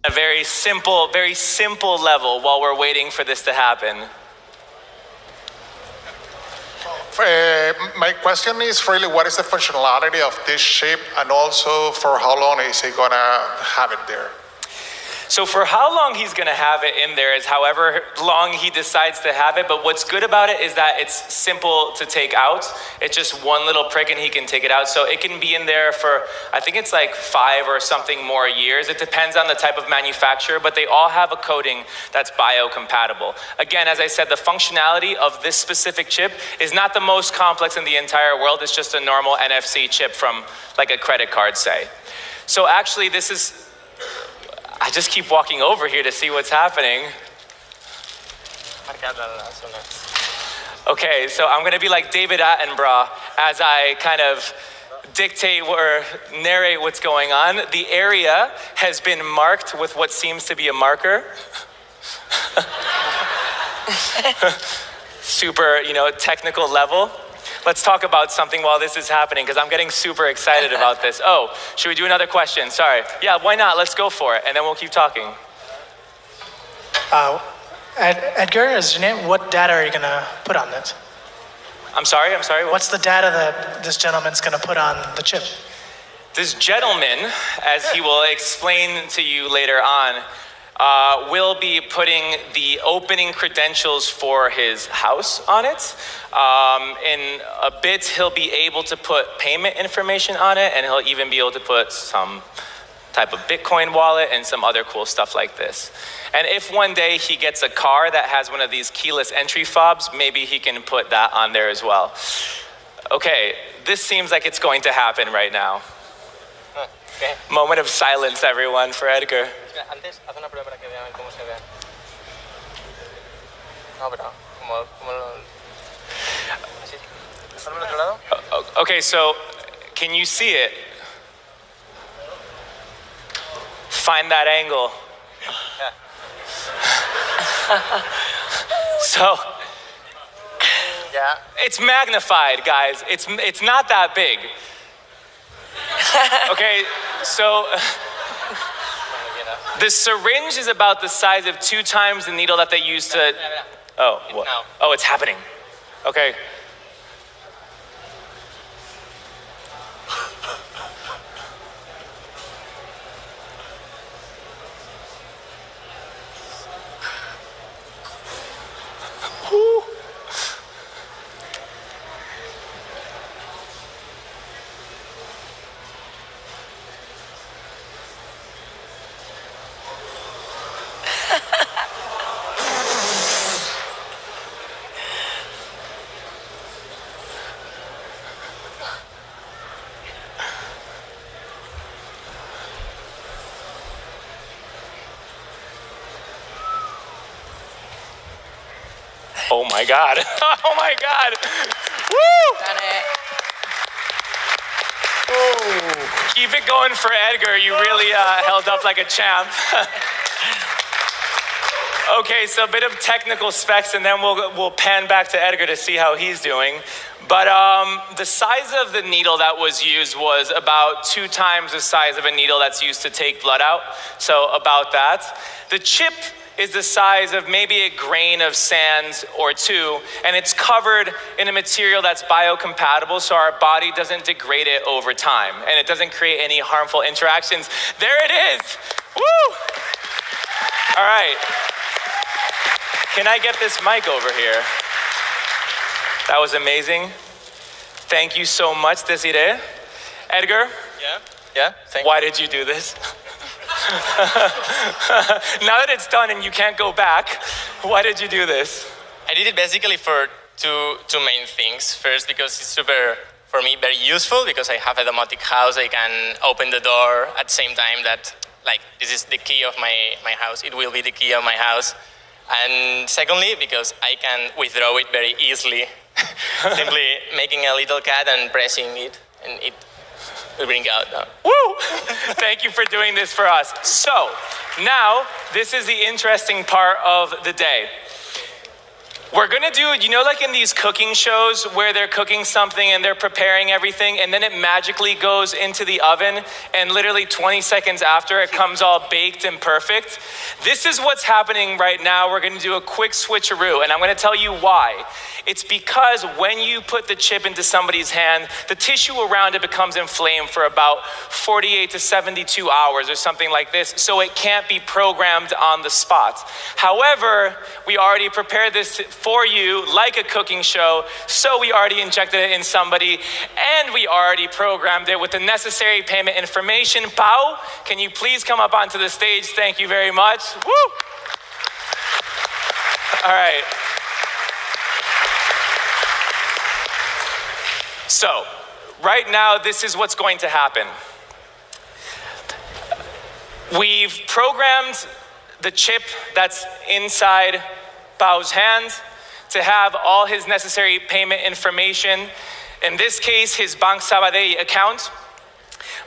A very simple level while we're waiting for this to happen. My question is really, what is the functionality of this chip, and also for how long is he gonna have it there? So for how long he's going to have it in there is however long he decides to have it. But what's good about it is that it's simple to take out. It's just one little prick and he can take it out. So it can be in there for, I think it's like 5 or something more years. It depends on the type of manufacturer, but they all have a coating that's biocompatible. Again, as I said, the functionality of this specific chip is not the most complex in the entire world. It's just a normal NFC chip from like a credit card, say. So actually this is, I just keep walking over here to see what's happening. Okay, so I'm gonna be like David Attenborough as I kind of dictate or narrate what's going on. The area has been marked with what seems to be a marker. Super, technical level. Let's talk about something while this is happening, because I'm getting super excited about this. Oh, should we do another question? Sorry. Yeah, why not? Let's go for it, and then we'll keep talking. Edgar, is your name? What data are you going to put on this? I'm sorry? What's the data that this gentleman's going to put on the chip? This gentleman, as he will explain to you later on, will be putting the opening credentials for his house on it. In a bit, he'll be able to put payment information on it, and he'll even be able to put some type of Bitcoin wallet and some other cool stuff like this. And if one day he gets a car that has one of these keyless entry fobs, maybe he can put that on there as well. Okay, this seems like it's going to happen right now. Okay. Moment of silence, everyone, for Edgar. Antes, haz una prueba para que vean cómo se ve. No, pero como lo... Así. ¿Solo del otro lado? Okay, so can you see it? Find that angle. Yeah. So Yeah. it's magnified, guys. It's not that big. Okay, so the syringe is about the size of 2 times the needle that they use to... Oh, what? Oh, it's happening. Okay. Woo. Oh my God. Oh my God. Woo! Done it. Oh. Keep it going for Edgar. You really held up like a champ. Okay, so a bit of technical specs, and then we'll pan back to Edgar to see how he's doing. But the size of the needle that was used was about 2 times the size of a needle that's used to take blood out. So about that. The chip is the size of maybe a grain of sand or 2, and it's covered in a material that's biocompatible, so our body doesn't degrade it over time, and it doesn't create any harmful interactions. There it is. Woo! All right. Can I get this mic over here? That was amazing. Thank you so much, Desiree. Edgar? Yeah, thank Why did you do this? Now that it's done and you can't go back, why did you do this? I did it basically for two main things. First, because it's super, for me, very useful, because I have a domotic house. I can open the door at the same time that, like, this is the key of my house. It will be the key of my house. And secondly, because I can withdraw it very easily. Simply making a little cat and pressing it, and it will bring out. Woo! Thank you for doing this for us. So, now, this is the interesting part of the day. We're gonna do, you know, like in these cooking shows where they're cooking something and they're preparing everything and then it magically goes into the oven and literally 20 seconds after it comes all baked and perfect. This is what's happening right now. We're gonna do a quick switcheroo and I'm gonna tell you why. It's because when you put the chip into somebody's hand, the tissue around it becomes inflamed for about 48 to 72 hours or something like this, so it can't be programmed on the spot. However, we already prepared this for you like a cooking show, so we already injected it in somebody, and we already programmed it with the necessary payment information. Pau, can you please come up onto the stage? Thank you very much. Woo! All right. So, right now, this is what's going to happen. We've programmed the chip that's inside Pau's hand to have all his necessary payment information. In this case, his Bank Sabadell account.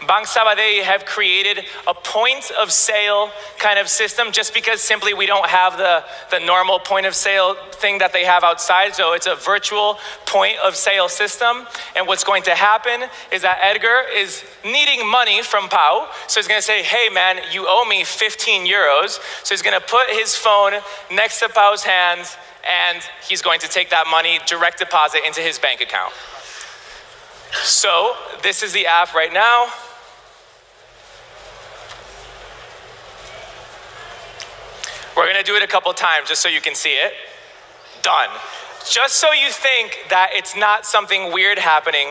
Bank Sabadell have created a point of sale kind of system just because simply we don't have the normal point of sale thing that they have outside. So it's a virtual point of sale system. And what's going to happen is that Edgar is needing money from Pau. So he's going to say, hey man, you owe me 15 euros. So he's going to put his phone next to Pau's hands and he's going to take that money, direct deposit into his bank account. So this is the app right now. We're gonna do it a couple times just so you can see it. Done. Just so you think that it's not something weird happening.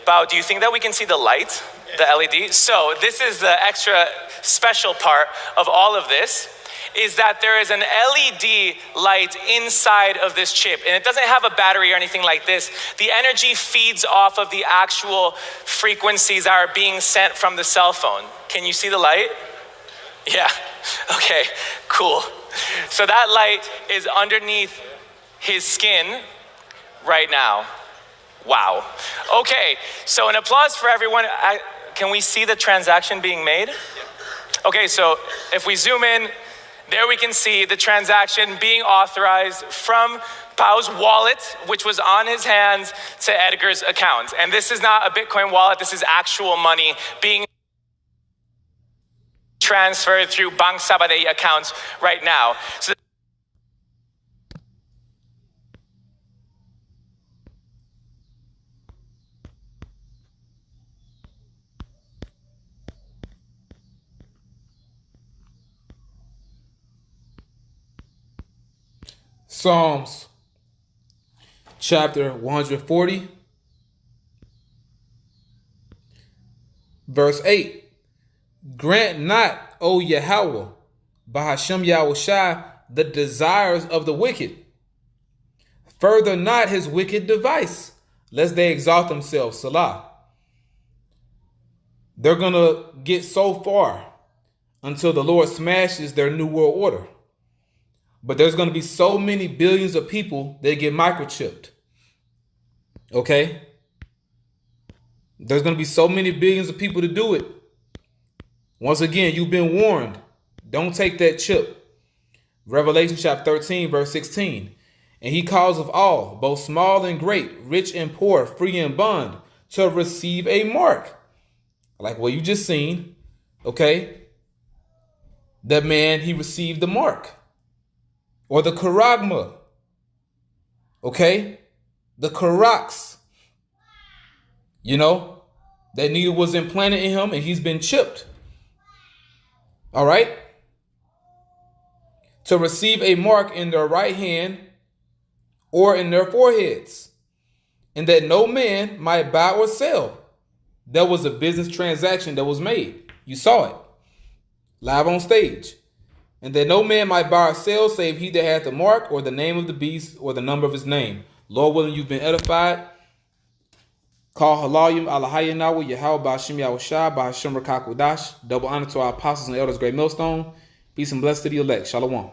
Bao, do you think that we can see the light, the LED? So this is the extra special part of all of this, is that there is an LED light inside of this chip, and it doesn't have a battery or anything like this. The energy feeds off of the actual frequencies that are being sent from the cell phone. Can you see the light? Yeah, okay, cool. So that light is underneath his skin right now. Wow. Okay, so an applause for everyone. Can we see the transaction being made? Okay, so if we zoom in, there we can see the transaction being authorized from Pau's wallet, which was on his hands, to Edgar's account. And this is not a Bitcoin wallet, this is actual money being transferred through Bank Sabadell accounts right now. So Psalms chapter 140, verse 8. Grant not, O Yahweh, Bahashem Yahushai, the desires of the wicked. Further not his wicked device, lest they exalt themselves. Salah. They're going to get so far until the Lord smashes their new world order. But there's going to be so many billions of people that get microchipped. Okay? There's going to be so many billions of people to do it. Once again, you've been warned. Don't take that chip. Revelation chapter 13, verse 16. And he causeth all, both small and great, rich and poor, free and bond, to receive a mark. Like what you just seen. Okay? That man, he received the mark. Or the charagma. Okay? The karax. You know, that needle was implanted in him and he's been chipped. All right? To receive a mark in their right hand or in their foreheads, and that no man might buy or sell. That was a business transaction that was made. You saw it live on stage. And that no man might buy or sell save he that hath the mark or the name of the beast or the number of his name. Lord willing, you've been edified. Call halayim alahayanawa Yahweh Ba'ashim Yahushai Ba'ashim Rakakudash. Double honor to our apostles and elders, great millstone. Peace and blessings to the elect. Shalom.